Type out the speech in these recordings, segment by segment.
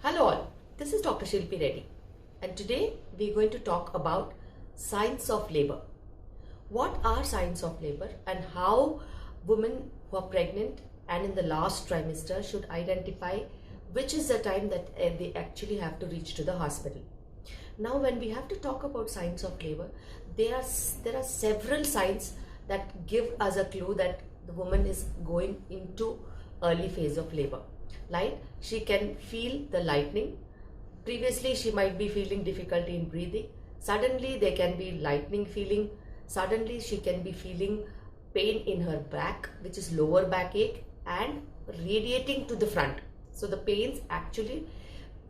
Hello all, this is Dr. Shilpi Reddy and today we are going to talk about signs of labor. What are signs of labor and how women who are pregnant and in the last trimester should identify which is the time that they actually have to reach to the hospital. Now when we have to talk about signs of labor, there are several signs that give us a clue that the woman is going into early phase of labor. Like she can feel the lightening. Previously she might be feeling difficulty in breathing. Suddenly there can be lightening feeling. Suddenly she can be feeling pain in her back, which is lower backache, and radiating to the front. So the pains actually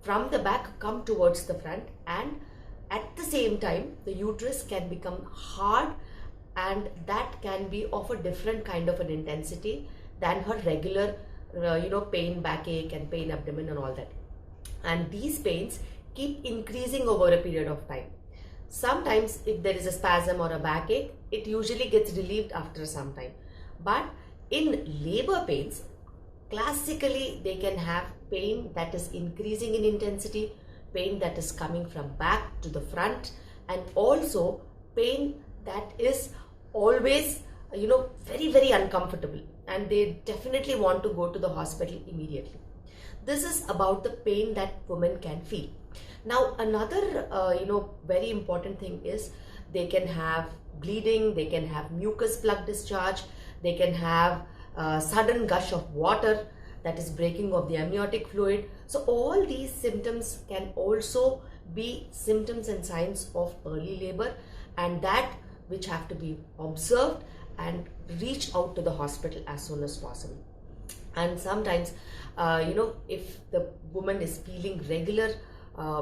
from the back come towards the front, and at the same time the uterus can become hard, and that can be of a different kind of an intensity than her regular pain backache and pain abdomen and all that. And these pains keep increasing over a period of time. Sometimes if there is a spasm or a backache, it usually gets relieved after some time. But in labor pains, classically they can have pain that is increasing in intensity, pain that is coming from back to the front, and also pain that is always very uncomfortable, and they definitely want to go to the hospital immediately. This is about the pain that women can feel. Now another very important thing is they can have bleeding, they can have mucus plug discharge, they can have sudden gush of water, that is breaking of the amniotic fluid. So all these symptoms can also be symptoms and signs of early labor, and that which have to be observed and reach out to the hospital as soon as possible. And sometimes if the woman is feeling regular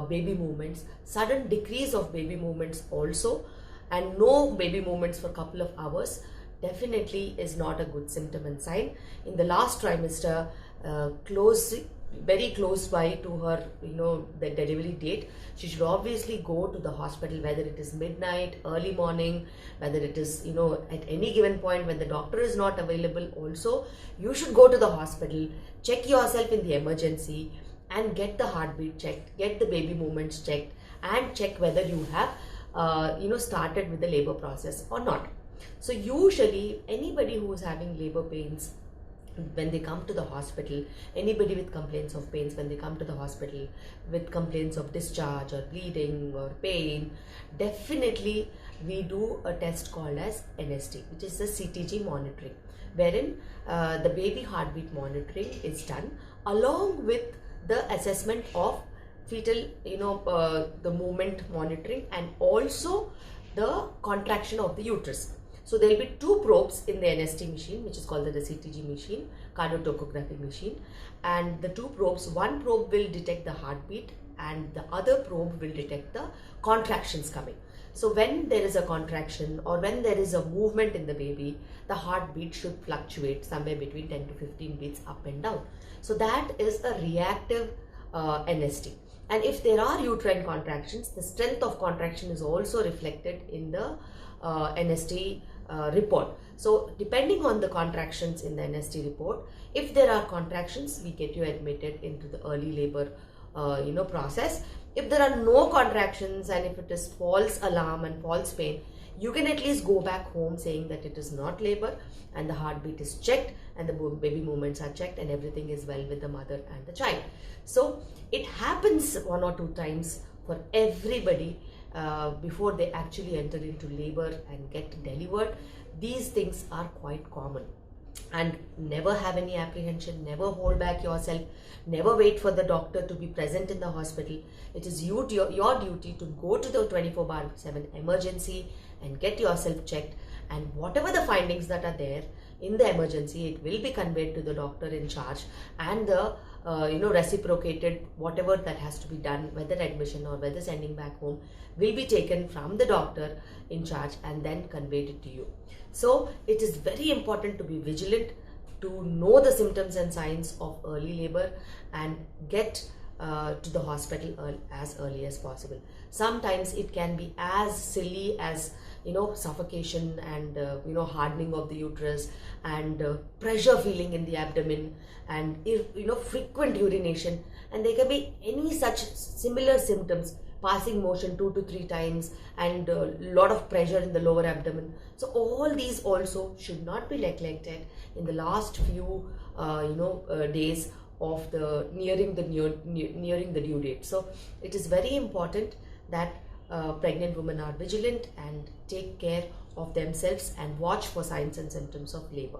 baby movements, sudden decrease of baby movements also, and no baby movements for a couple of hours, definitely is not a good symptom and sign. In the last trimester, very close by to her the delivery date, she should obviously go to the hospital, whether it is midnight, early morning, whether it is at any given point when the doctor is not available. Also you should go to the hospital, check yourself in the emergency, and get the heartbeat checked, get the baby movements checked, and check whether you have started with the labor process or not. So usually anybody who is having labor pains, when they come to the hospital, anybody with complaints of pains, when they come to the hospital with complaints of discharge or bleeding or pain, definitely we do a test called as NST, which is the CTG monitoring, wherein the baby heartbeat monitoring is done along with the assessment of fetal the movement monitoring, and also the contraction of the uterus. So there will be two probes in the NST machine, which is called the CTG machine, cardiotocographic machine, and the two probes, one probe will detect the heartbeat and the other probe will detect the contractions coming. So when there is a contraction or when there is a movement in the baby, the heartbeat should fluctuate somewhere between 10 to 15 beats up and down. So that is a reactive NST. And if there are uterine contractions, the strength of contraction is also reflected in the NST report. So depending on the contractions in the NST report, if there are contractions, we get you admitted into the early labor process. If there are no contractions and if it is false alarm and false pain, you can at least go back home saying that it is not labor, and the heartbeat is checked and the baby movements are checked and everything is well with the mother and the child. So it happens one or two times for everybody before they actually enter into labor and get delivered. These things are quite common, and never have any apprehension, never hold back yourself, never wait for the doctor to be present in the hospital. It is your duty to go to the 24/7 emergency and get yourself checked, and whatever the findings that are there in the emergency, it will be conveyed to the doctor in charge, and the reciprocated whatever that has to be done, whether admission or whether sending back home, will be taken from the doctor in charge and then conveyed it to you. So it is very important to be vigilant, to know the symptoms and signs of early labor, and get to the hospital as early as possible. Sometimes it can be as silly as suffocation and hardening of the uterus and pressure feeling in the abdomen and frequent urination, and there can be any such similar symptoms, passing motion 2 to 3 times and a lot of pressure in the lower abdomen. So all these also should not be neglected in the last few days of the nearing the due date. So it is very important that pregnant women are vigilant and take care of themselves and watch for signs and symptoms of labor.